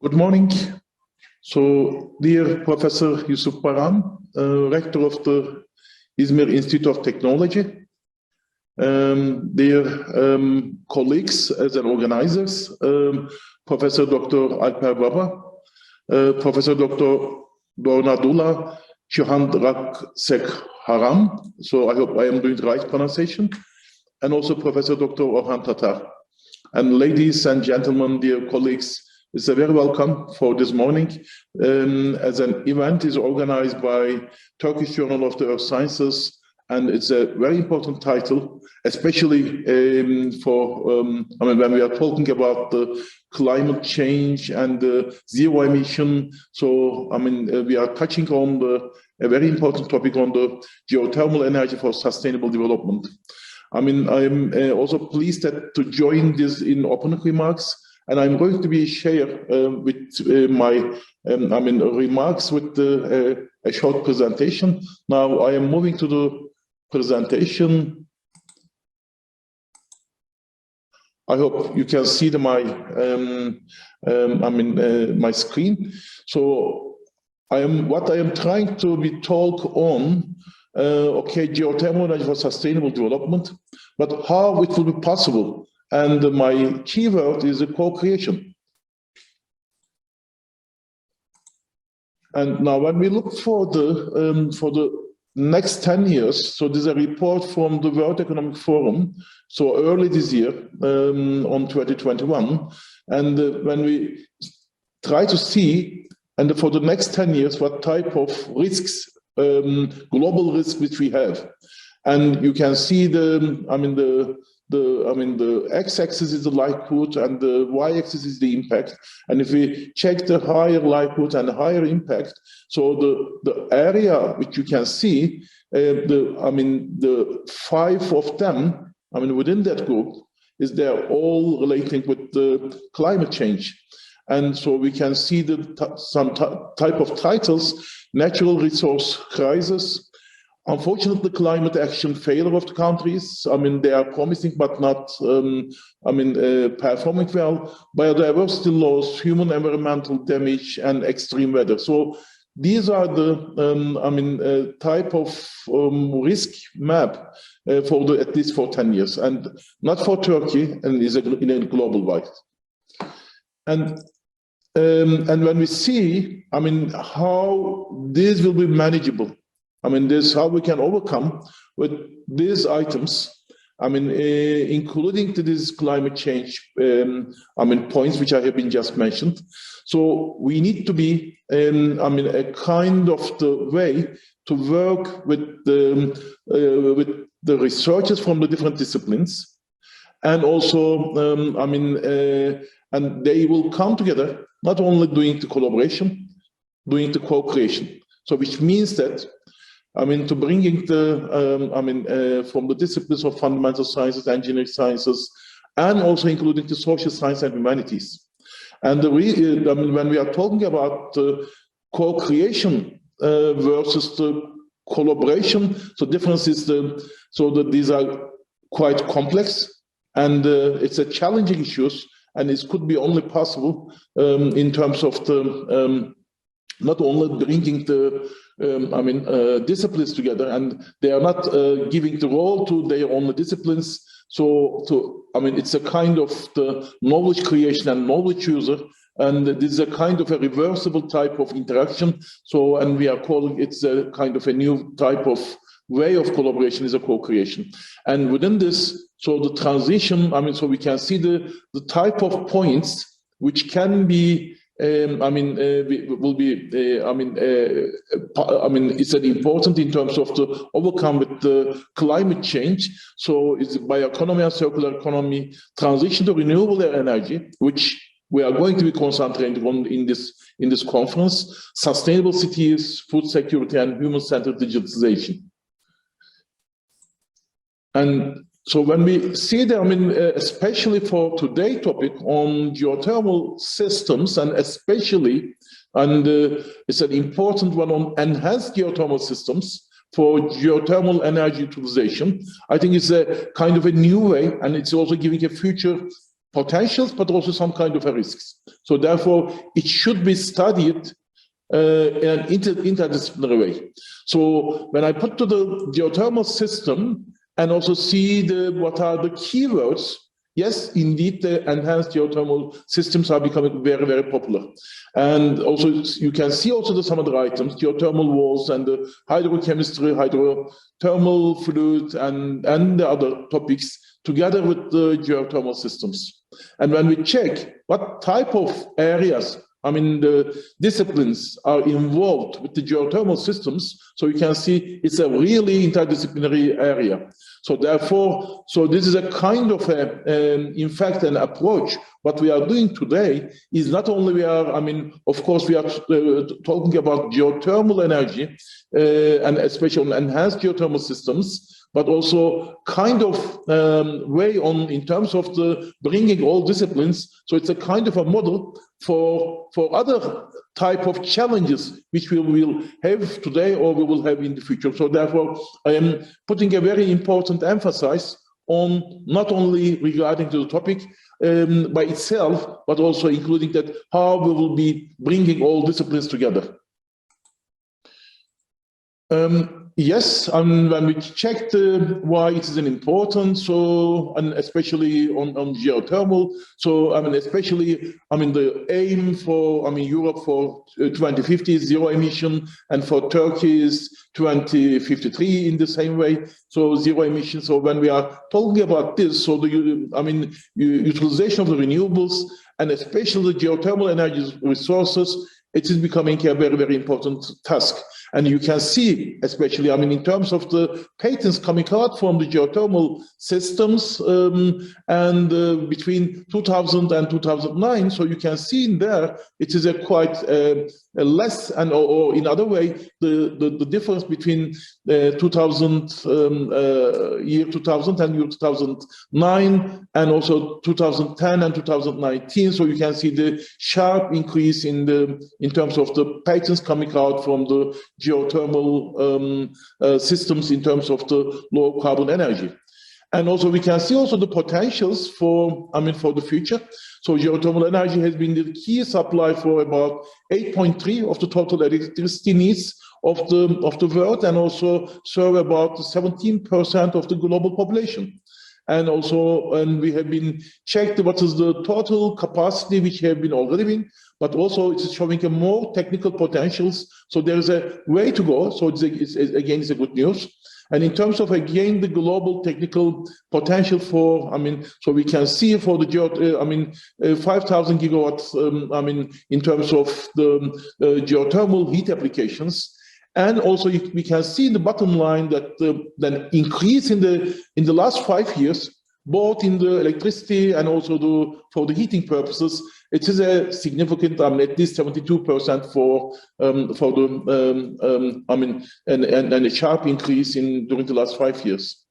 Good morning. So, dear Professor Yusuf Baran, Rector of the Izmir Institute of Technology, dear colleagues as and organizers, Professor Dr. Alper Baba, Professor Dr. Dornadullah Chihandraksek Haram, so I hope I am doing the right pronunciation, and also Professor Dr. Orhan Tatar. And ladies and gentlemen, dear colleagues, it's a very welcome for this morning, as an event is organized by Turkish Journal of the Earth Sciences, and it's a very important title, especially when we are talking about the climate change and zero emission. So, we are touching on a very important topic on the geothermal energy for sustainable development. I am also pleased to join this in opening remarks. And I'm going to be share with my remarks with a short presentation. Now I am moving to the presentation. I hope you can see my my screen. So what I am trying to talk on. Okay, geothermal energy for sustainable development, but how it will be possible. And my keyword is a co-creation. And now when we look for the next 10 years, so there's a report from the World Economic Forum, so early this year, on 2021, and when we try to see, and for the next 10 years, what type of risks, global risks which we have. And you can see the x-axis is the likelihood and the y-axis is the impact. And if we check the higher likelihood and higher impact, so the area which you can see, the 5 of them, within that group, is they're all relating with the climate change. And so we can see some type of titles: natural resource crisis, unfortunately, climate action failure of the countries. They are promising, but not, performing well. Biodiversity loss, human environmental damage, and extreme weather. So these are the type of risk map for at least for 10 years, and not for Turkey, and is in a global wide. And when we see, how this will be manageable. This how we can overcome with these items, including to this climate change, points which I have been just mentioned. So we need to be, a kind of the way to work with the researchers from the different disciplines, and also, and they will come together, not only doing the collaboration, doing the co-creation. So which means that, to bringing the, from the disciplines of fundamental sciences, engineering sciences, and also including the social science and humanities. And when we are talking about co-creation versus the collaboration, so difference is that these are quite complex, and it's a challenging issues, and it could be only possible in terms of the not only bringing the disciplines together, and they are not giving the role to their own disciplines. So it's a kind of the knowledge creation and knowledge user, and this is a kind of a reversible type of interaction. So, and we are calling it's a kind of a new type of way of collaboration is a co-creation. And within this, so the transition, so we can see the type of points which can be, will be, it's an important in terms of the overcome with the climate change. So it's bioeconomy and circular economy, transition to renewable energy, which we are going to be concentrating on in this conference, sustainable cities, food security, and human-centered digitalization. And so when we see that, especially for today's topic on geothermal systems, and especially, and it's an important one on enhanced geothermal systems for geothermal energy utilization. I think it's a kind of a new way, and it's also giving a future potentials, but also some kind of risks. So therefore, it should be studied in an interdisciplinary way. So when I put to the geothermal system and also see what are the keywords, yes, indeed, the enhanced geothermal systems are becoming very, very popular. And also, you can see also some other items, geothermal walls and the hydrochemistry, hydrothermal fluid, and the other topics together with the geothermal systems. And when we check what type of areas, I mean, the disciplines are involved with the geothermal systems, so you can see it's a really interdisciplinary area. So therefore, so this is a kind of in fact, an approach. What we are doing today is not only of course, we are talking about geothermal energy and especially on enhanced geothermal systems, but also kind of way on in terms of the bringing all disciplines. So it's a kind of a model for other type of challenges which we will have today or we will have in the future. So therefore, I am putting a very important emphasis on not only regarding to the topic by itself, but also including that how we will be bringing all disciplines together. Yes, when we checked why it is an important, so and especially on geothermal, so especially the aim for Europe for 2050 is zero emission, and for Turkey is 2053 in the same way, so zero emission. So when we are talking about this, so the utilization of the renewables and especially the geothermal energy resources, it is becoming a very, very important task. And you can see, especially, in terms of the patents coming out from the geothermal systems and between 2000 and 2009, so you can see in there, it is a quite less, and or in other way, the difference between 2000, year 2000 and year 2009, and also 2010 and 2019. So you can see the sharp increase in terms of the patents coming out from the geothermal systems in terms of the low carbon energy. And also we can see also the potentials for the future. So geothermal energy has been the key supply for about 8.3% of the total electricity needs of the world, and also serve about 17% of the global population. And also, we have been checked what is the total capacity which have been already been, but also it's showing a more technical potentials. So there is a way to go. So it's a good news. And in terms of, again, the global technical potential for, so we can see for the 5,000 gigawatts, in terms of the geothermal heat applications. And also we can see in the bottom line that the increase in the last 5 years, both in the electricity and also for the heating purposes, it is a significant, at least 72% for the, and a sharp increase during the last 5 years.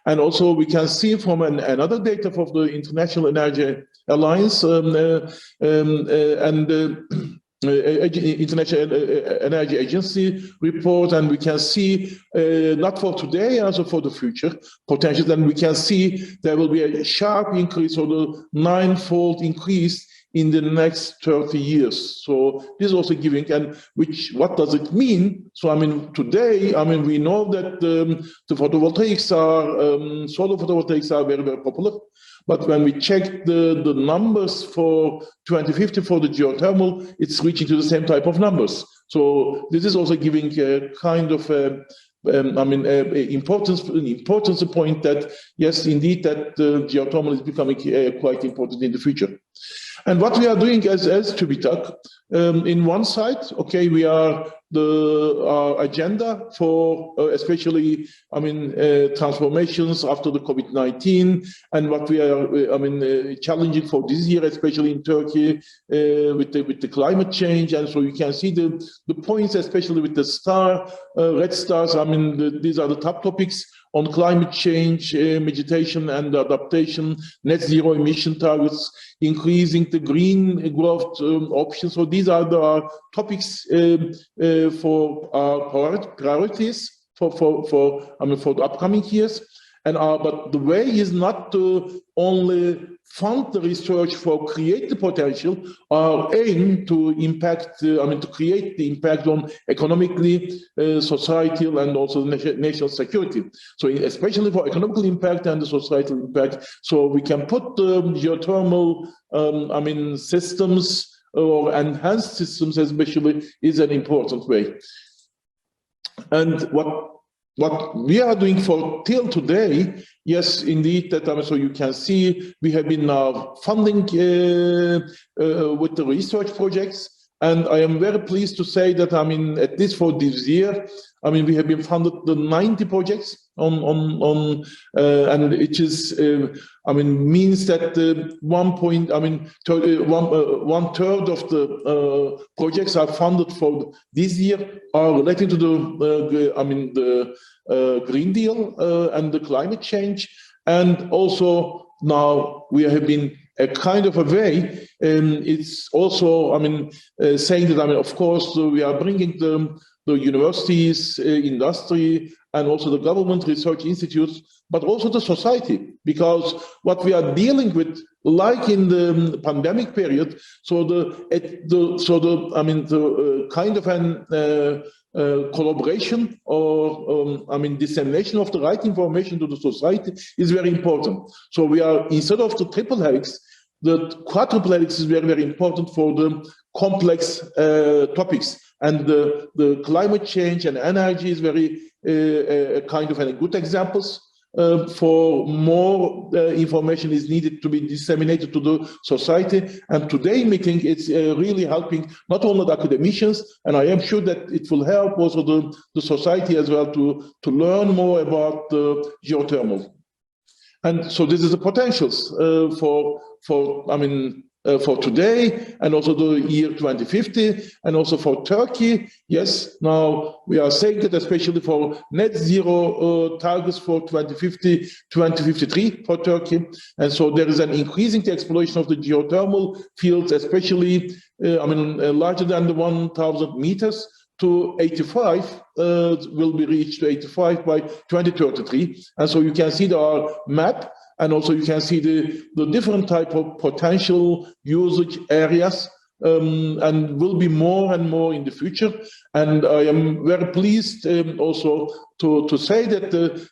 And also we can see from another data for the International Energy Alliance International Energy Agency report, and we can see not for today, also for the future potential. Then we can see there will be a sharp increase, or the 9-fold increase in the next 30 years. So this is also giving, and what does it mean? So today, we know that the photovoltaics are, solar photovoltaics are very, very popular. But when we check the numbers for 2050 for the geothermal, it's reaching to the same type of numbers. So this is also giving a kind of importance point that, yes, indeed, that geothermal is becoming quite important in the future. And what we are doing as TÜBİTAK, in one side, okay, we are our agenda for especially, transformations after the COVID-19, and what we are, challenging for this year, especially in Turkey, with the climate change. And so you can see the points, especially with the red stars. These are the top topics on climate change, mitigation and adaptation, net zero emission targets, increasing the green growth options. So these are the topics for our priorities for the upcoming years. but the way is not to only fund the research for create the potential, or aim to impact, to create the impact on economically, societal, and also national security. So especially for economical impact and the societal impact, so we can put the geothermal, systems or enhanced systems especially is an important way. And what we are doing for till today, yes, indeed, that so you can see we have been now funding with the research projects, and I am very pleased to say that at least for this year, we have been funded the 90 projects and it is means that 1/3 of the projects are funded for this year are relating to the Green Deal and the climate change, and also now we have been a kind of a way. It's also saying that of course we are bringing the universities, industry, and also the government research institutes, but also the society, because what we are dealing with, like in the pandemic period, so the kind of an collaboration or dissemination of the right information to the society is very important. So we are, instead of the triple helix, the quadruple helix is very, very important for the complex topics. And the climate change and energy is very kind of good examples. For more information is needed to be disseminated to the society. And today meeting, it's really helping not only the academicians, and I am sure that it will help also the society as well to learn more about the geothermal. And so this is the potentials for today, and also the year 2050, and also for Turkey. Yes, now we are saying that especially for net zero targets for 2050, 2053 for Turkey. And so there is an increasing the exploration of the geothermal fields, especially, larger than the 1,000 meters to 85, will be reached to 85 by 2033. And so you can see our map, and also you can see the different type of potential usage areas, and will be more and more in the future. And I am very pleased also to say that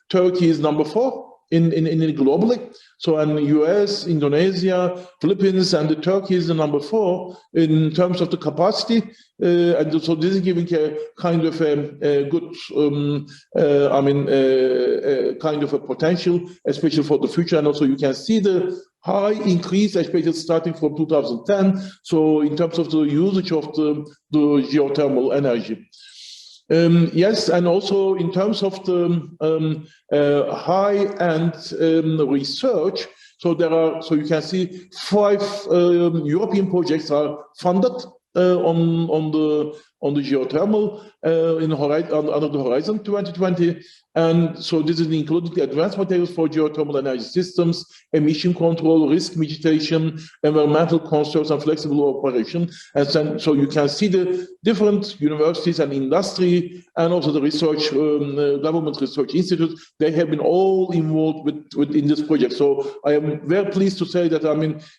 Turkey is number 4 in globally. So, and US, Indonesia, Philippines, and Turkey is the number 4 in terms of the capacity. And so this is giving a kind of a good, kind of a potential, especially for the future. And also you can see the high increase, especially starting from 2010. So in terms of the usage of the geothermal energy. Yes, and also in terms of the high-end research, so you can see 5 European projects are funded on the geothermal under the Horizon 2020, and so this is including the advanced materials for geothermal energy systems, emission control, risk mitigation, environmental concerns, and flexible operation. And so you can see the different universities and industry, and also the research, government research institutes. They have been all involved in this project. So I am very pleased to say that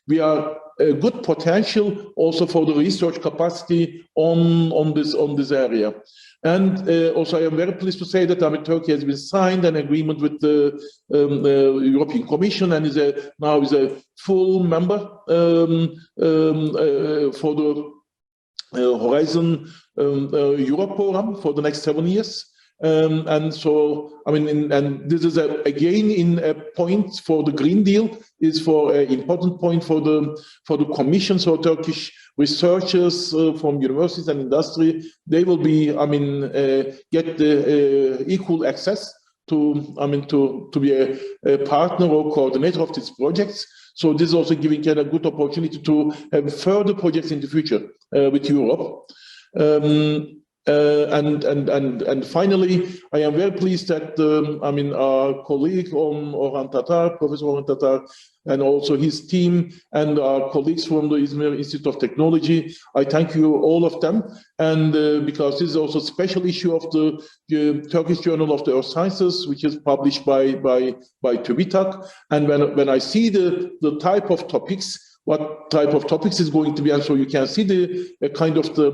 we are a good potential also for the research capacity on this area. And also I am very pleased to say that Turkey has been signed an agreement with the European Commission, and now is a full member for the Horizon Europe program for the next 7 years. And so, and this is again in a point for the Green Deal, is for an important point for the Commission. So Turkish researchers from universities and industry, they will be, get the equal access to be a partner or coordinator of these projects. So this is also giving a good opportunity to have further projects in the future with Europe. And finally, I am very pleased that our colleague Orhan Tatar, Professor Orhan Tatar, and also his team and our colleagues from the Izmir Institute of Technology. I thank you, all of them, and because this is also a special issue of the Turkish Journal of the Earth Sciences, which is published by TÜBİTAK. And when I see the type of topics, what type of topics is going to be, and so you can see the kind of the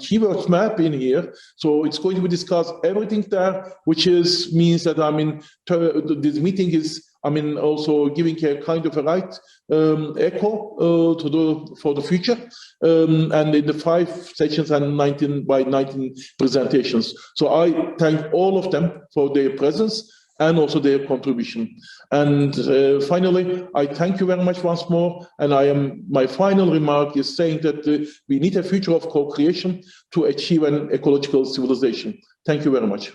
keywords map in here. So it's going to be discussed everything there, which means that this meeting is also giving a kind of a right echo for the future, and in the 5 sessions and 19 presentations. So I thank all of them for their presence and also their contribution. And finally, I thank you very much once more. And my final remark is saying that we need a future of co-creation to achieve an ecological civilization. Thank you very much.